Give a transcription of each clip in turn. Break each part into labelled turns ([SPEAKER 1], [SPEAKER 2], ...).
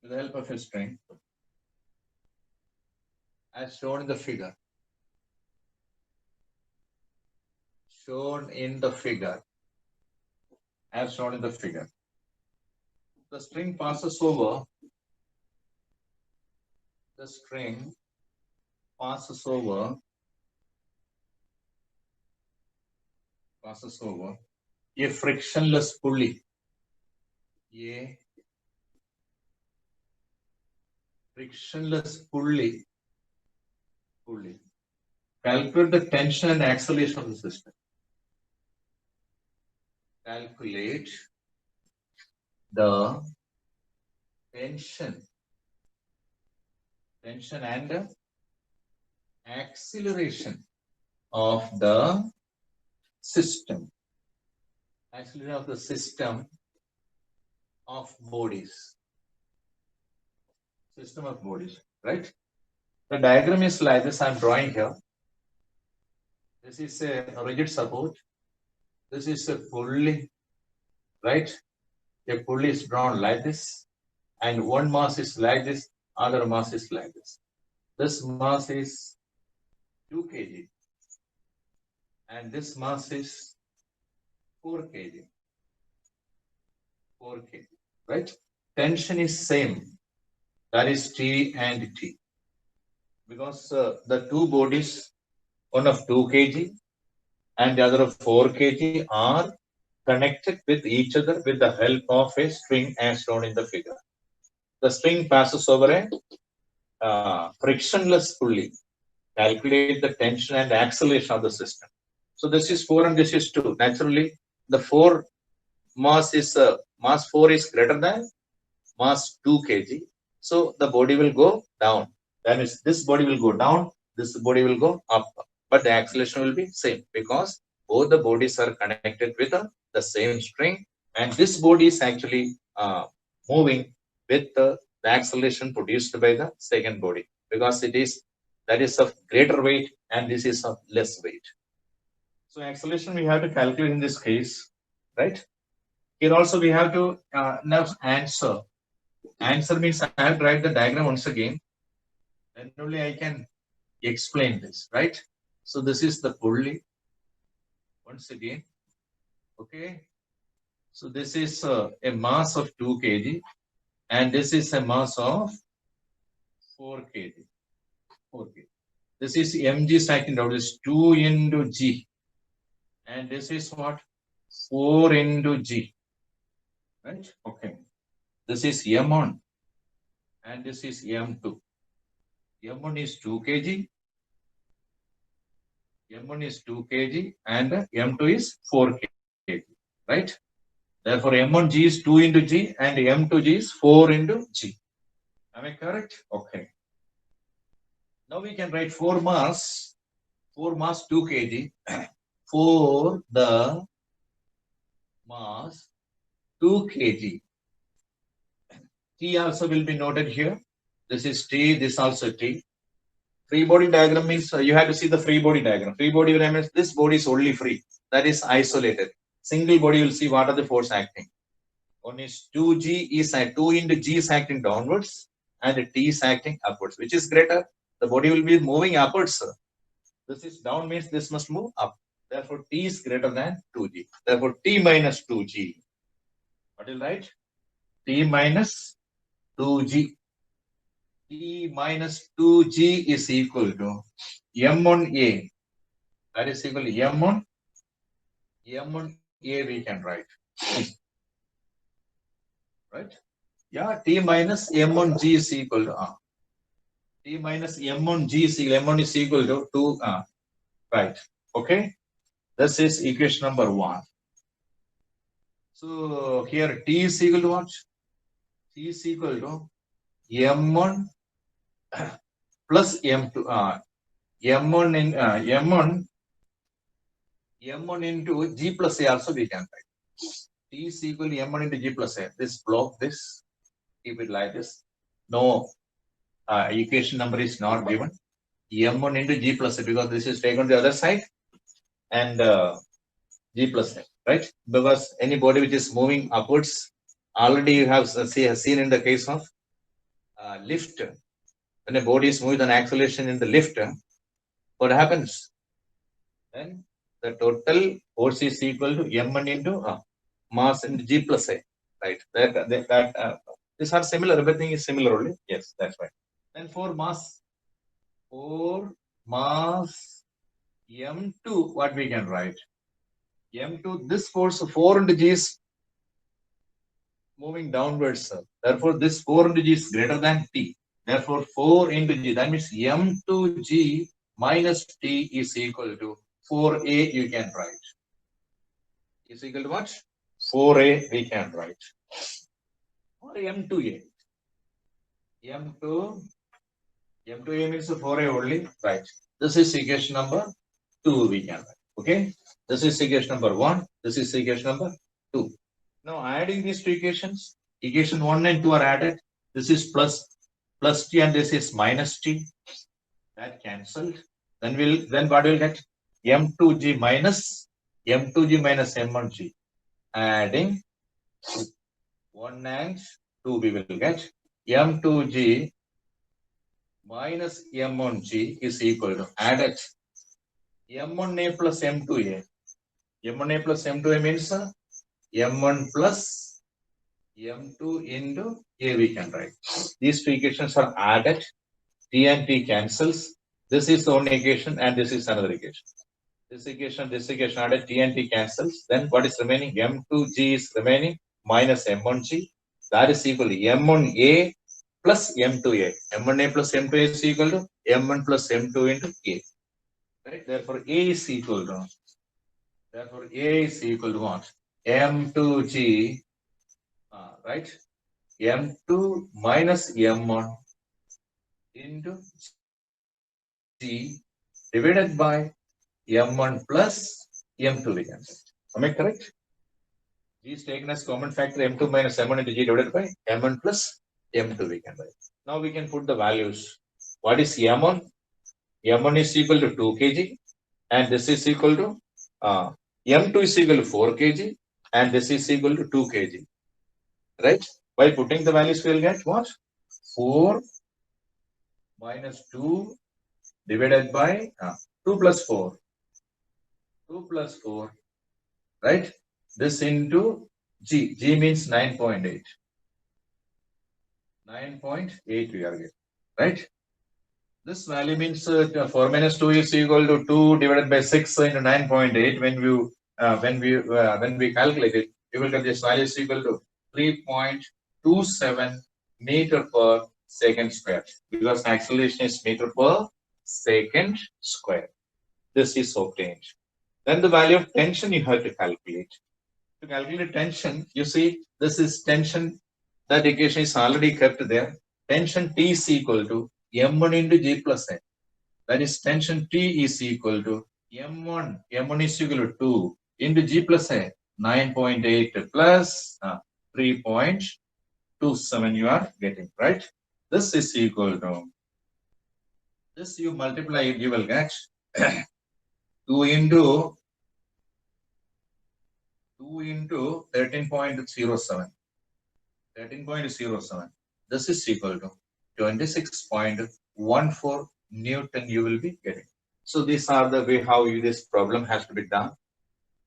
[SPEAKER 1] with the help of a string, as shown in the figure. Shown in the figure. As shown in the figure. The string passes over. The string passes over a frictionless pulley. A frictionless pulley. Calculate the tension and acceleration of the system. Calculate the tension and acceleration of the system. Acceleration of the system of bodies. System of bodies, right? The diagram is like this. I'm drawing here. This is a rigid support. This is a pulley, right? A pulley is drawn like this, and one mass is like this, other mass is like this. This mass is 2 kg, and this mass is 4 kg. 4 kg, right? Tension is same. That is T and T. Because the two bodies, one of 2 kg and the other of 4 kg, are connected with each other with the help of a string as shown in the figure. The string passes over a frictionless pulley. Calculate the tension and acceleration of the system. So this is 4 and this is 2. Naturally, the 4 mass is mass 4 is greater than mass 2 kg. So the body will go down. That is, this body will go down, this body will go up. But the acceleration will be same because both the bodies are connected with the same string, and this body is actually moving with the acceleration produced by the second body, because that is of greater weight and this is of less weight. So acceleration we have to calculate in this case, right? Here also we have to now answer. Answer means I have to write the diagram once again. Then only I can explain this, right? So this is the pulley. Once again, okay. So this is a mass of 2 kg, and this is a mass of 4 kg. 4 kg. This is mg stacking down. This is 2 into g, and this is what? 4 into g, right? Okay. This is m1, and this is m2. M1 is 2 kg. M1 is 2 kg and M2 is 4 kg, right? Therefore, M1G is 2 into G and M2G is 4 into G. Am I correct? Okay. Now we can write 4 mass 2 kg for the mass 2 kg. T also will be noted here. This is T, this also T. Free body diagram means you have to see the free body diagram. Free body diagram means this body is only free. That is isolated. Single body, you will see what are the force acting. One is 2G is 2 into G is acting downwards and T is acting upwards. Which is greater? The body will be moving upwards. This is down means this must move up. Therefore, T is greater than 2G. Therefore, T minus 2G. What is right? T minus 2G. T minus 2G is equal to M1A. That is equal to M1A we can write. Right? Yeah, T minus M1G is equal to T minus M1G is equal, M1 is equal to 2. Right. Okay. This is equation number 1. So here T is equal to what? T is equal to M1 plus M2. M1 into G plus A also we can write. T is equal to M1 into G plus A. This block this, keep it like this. No equation number is not given. M1 into G plus A, because this is taken on the other side, and G plus A, right? Because any body which is moving upwards, already you have seen in the case of lift, when a body is moving with an acceleration in the lift, what happens? Then the total force is equal to m1 into mass into g plus a, right? These are similar. Everything is similar only. Yes, that's right. Then for mass m2, what we can write? M2, this force 4 into g is moving downwards. Therefore, this 4 into g is greater than t. Therefore, 4 into g, that means m2g minus t is equal to 4a, you can write. Is equal to what? 4a, we can write. Or m2a. M2a means 4a only, right? This is equation number 2, we can write. Okay? This is equation number 1. This is equation number 2. Now, adding these two equations, equation 1 and 2 are added. This is plus t and this is minus t. That cancelled. Then what will get? M2g minus M1g. Adding 1 and 2, we will get M2g minus M1g is equal to added M1a plus M2a. M1a plus M2a means M1 plus M2 into A, we can write. These two equations are added. T and T cancels. This is one equation and this is another equation. This equation added, T and T cancels. Then what is remaining? M2G is remaining minus M1G. That is equal to M1A plus M2A. M1A plus M2A is equal to M1 plus M2 into A. Right? Therefore, A is equal to what? M2G, right? M2 minus M1 into G divided by M1 plus M2, we can say. Am I correct? G is taken as common factor M2 minus M1 into G divided by M1 plus M2, we can write. Now we can put the values. What is M1? M1 is equal to 2 kg and this is equal to M2 is equal to 4 kg and this is equal to 2 kg. Right? By putting the values, we will get what? 4 minus 2 divided by 2 plus 4. 2 plus 4, right? This into G. G means 9.8. 9.8 we are getting, right? This value means 4 minus 2 is equal to 2 divided by 6 into 9.8. When we calculate it, we will get this value is equal to 3.27 meter per second square, because acceleration is meter per second square. This is obtained. Then the value of tension you have to calculate. To calculate tension, you see this is tension. That equation is already kept there. Tension T is equal to M1 into G plus N. That is tension T is equal to M1. M1 is equal to 2 into G plus N. 9.8 plus 3.27 you are getting, right? This is equal to, this you multiply it, you will get 2 into 13.07. 13.07. This is equal to 26.14 Newton you will be getting. So these are the way how this problem has to be done.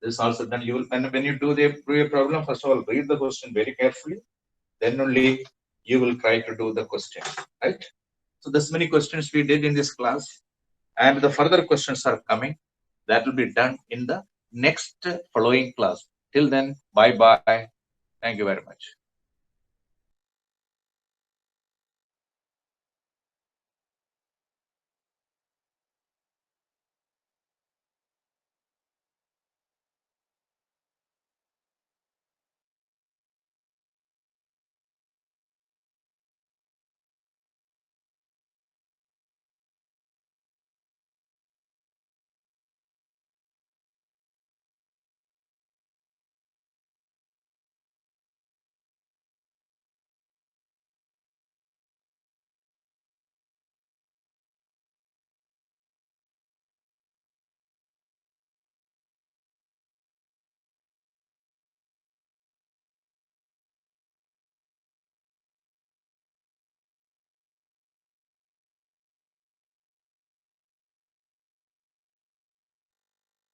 [SPEAKER 1] This also done. You will, and when you do the problem, first of all, read the question very carefully. Then only you will try to do the question, right? So this many questions we did in this class, and the further questions are coming. That will be done in the next following class. Till then, bye bye. Thank you very much.